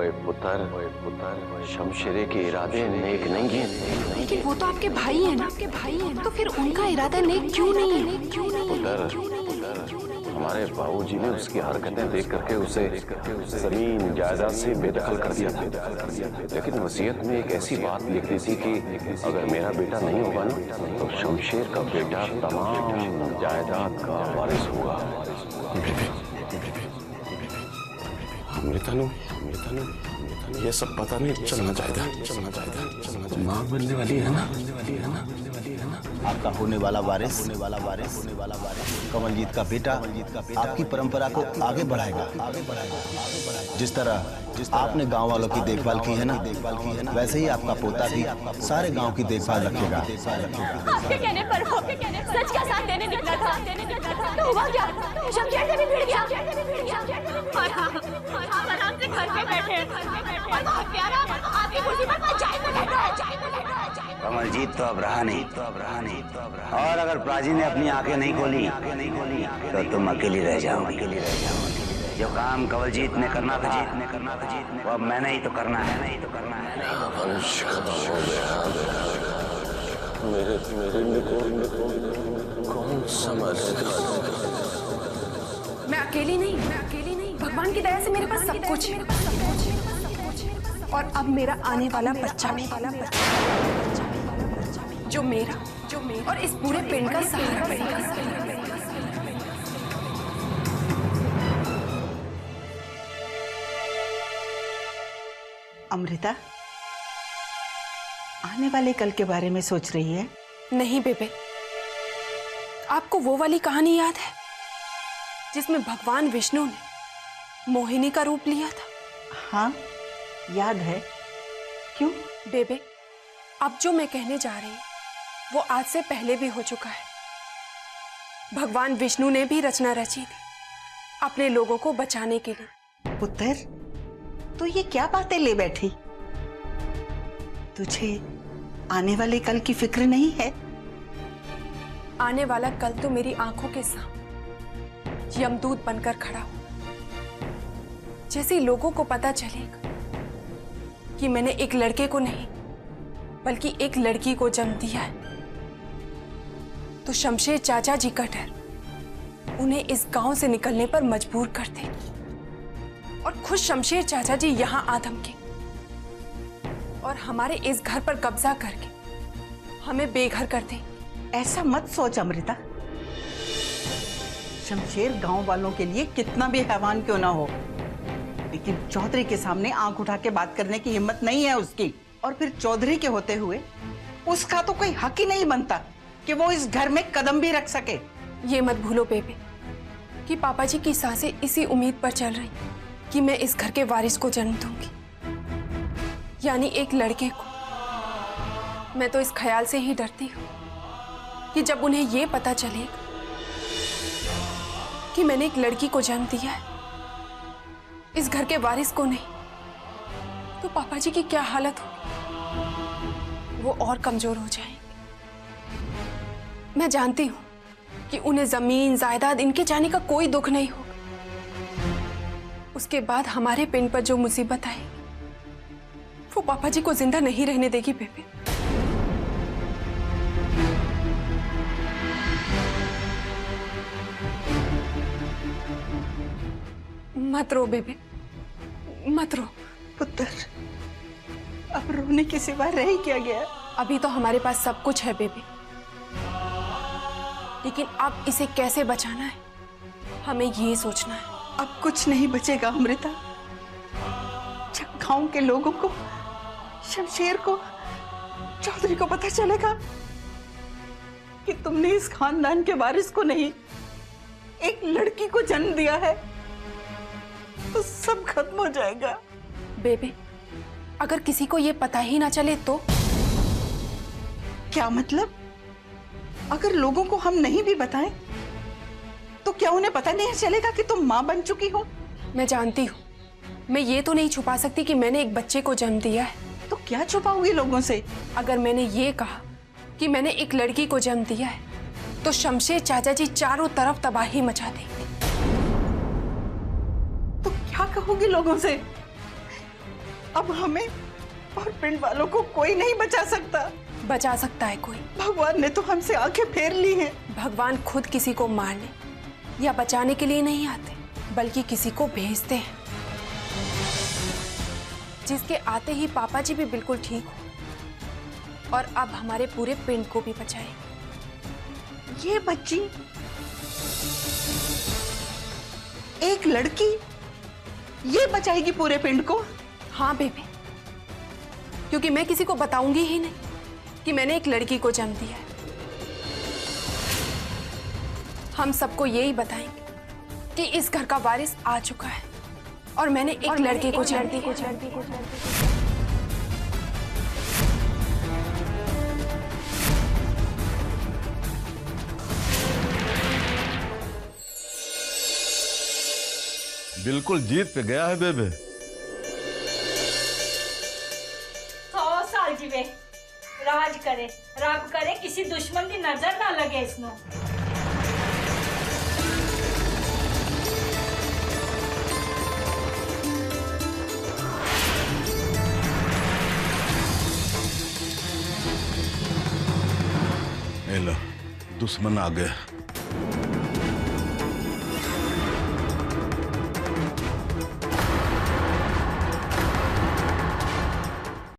ओए पुत्र, शमशेरे के इरादे नेक नहीं है। लेकिन वो तो आपके भाई है ना, तो फिर उनका इरादा नेक क्यों नहीं है? पुत्र, हमारे बाबूजी ने उसकी हरकतें देख करके उसे जमीन जायदाद से बेदखल कर दिया था। लेकिन वसीयत में एक ऐसी बात लिख दी थी कि अगर मेरा बेटा नहीं होगा ना तो शमशेर का बेटा तमाम जायदाद का वारिस होगा। अमृता ये सब पता नहीं चलना चाहिए। माँ मिलने वाली है ना। आपका होने वाला वारिस कमलजीत का बेटा आपकी परंपरा को आगे बढ़ाएगा। जिस तरह आपने गांव वालों की देखभाल की है ना, वैसे ही आपका पोता भी सारे गांव की देखभाल रखेगा। आपके कहने पर सच का साथ देने निकला था, तो हुआ क्या? शमशेर से भी भिड़ गया। और हम आराम से घर पे बैठे और वो हत्यारा आपकी कुर्सी पर पंचायत में बैठ रहा है। कमलजीत तो अब रहा नहीं। और अगर प्राची ने अपनी आंखें नहीं खोली तो तुम अकेली रह जाओगी। जो काम कमलजीत ने करना था वो अब मैंने ही तो करना है। वंश खत्म हो गया। मेरे पिंड को कौन संभालेगा? मैं अकेली नहीं, भगवान की दया से मेरे पास सब कुछ है। और अब मेरा आने वाला बच्चा भी, जो मेरा और इस पूरे पिंड का सहारा बनेगा। अमृता, आने वाले कल के बारे में सोच रही है? नहीं बेबे, आपको वो वाली कहानी याद है जिसमें भगवान विष्णु ने मोहिनी का रूप लिया था? हाँ, याद है। क्यों? बेबे, अब जो मैं कहने जा रही हूँ वो आज से पहले भी हो चुका है। भगवान विष्णु ने भी रचना रची थी अपने लोगों को बचाने के लिए। पुत्र, तो ये क्या बातें ले बैठी? तुझे आने वाले कल की फिक्र नहीं है? आने वाला कल तो मेरी आंखों के सामने यमदूत बनकर खड़ा हो। जैसे लोगों को पता चलेगा कि मैंने एक लड़के को नहीं बल्कि एक लड़की को जन्म दिया है, तो शमशेर चाचा जी का डर उन्हें इस गांव से निकलने पर मजबूर कर दे और खुद शमशेर चाचा जी यहां आ धमके और हमारे इस घर पर कब्जा करके हमें बेघर कर दे। ऐसा मत सोच अमृता। शमशेर गांव वालों के लिए कितना भी हैवान क्यों ना हो, लेकिन चौधरी के सामने आंख उठा के बात करने की हिम्मत नहीं है उसकी। और फिर चौधरी के होते हुए उसका तो कोई हक ही नहीं बनता कि वो इस घर में कदम भी रख सके। ये मत भूलो बेबे कि पापा जी की सांसें इसी उम्मीद पर चल रही कि मैं इस घर के वारिस को जन्म दूंगी, यानी एक लड़के को। मैं तो इस ख्याल से ही डरती हूँ कि जब उन्हें ये पता चलेगा कि मैंने एक लड़की को जन्म दिया है, इस घर के वारिस को नहीं, तो पापा जी की क्या हालत होगी? वो और कमजोर हो जाएंगे। मैं जानती हूं कि उन्हें जमीन जायदाद इनके जाने का कोई दुख नहीं होगा। उसके बाद हमारे पिंड पर जो मुसीबत आएगी वो पापा जी को जिंदा नहीं रहने देगी बेबे। मत रो बेबे, मत रो। पुत्र, अब रोने के सिवा रह क्या गया? अभी तो हमारे पास सब कुछ है बेबी, लेकिन अब इसे कैसे बचाना है हमें ये सोचना है। अब कुछ नहीं बचेगा अमृता। जब गांव के लोगों को, शमशेर को, चौधरी को पता चलेगा कि तुमने इस खानदान के वारिस को नहीं एक लड़की को जन्म दिया है, तो सब खत्म हो जाएगा। बेबे, अगर किसी को ये पता ही ना चले तो? क्या मतलब? अगर लोगों को हम नहीं भी बताएं तो क्या उन्हें पता नहीं चलेगा कि तुम मां बन चुकी हो? मैं जानती हूँ, मैं ये तो नहीं छुपा सकती कि मैंने एक बच्चे को जन्म दिया है। तो क्या छुपाओगी लोगों से? अगर मैंने ये कहा कि मैंने एक लड़की को जन्म दिया है तो शमशेर चाचा जी चारों तरफ तबाही मचा देंगे। तो क्या कहोगी लोगों से? अब हमें और पिंड वालों को कोई नहीं बचा सकता। बचा सकता है कोई। भगवान ने तो हमसे आंखें फेर ली हैं। भगवान खुद किसी को मारने या बचाने के लिए नहीं आते, बल्कि किसी को भेजते हैं, जिसके आते ही पापा जी भी बिल्कुल ठीक हो और अब हमारे पूरे पिंड को भी बचाएंगे। ये बच्ची, एक लड़की, ये बचाएगी पूरे पिंड को। हाँ बेबी, क्योंकि मैं किसी को बताऊंगी ही नहीं कि मैंने एक लड़की को जन्म दिया है। हम सबको यही बताएंगे कि इस घर का वारिस आ चुका है और मैंने एक लड़के को जन्म दिया। बिल्कुल जीत पे गया है बेबे। 100 साल जीवे, राज करे, रब करे किसी दुश्मन की नजर ना लगे इसनो। ए लो, दुश्मन आ गए।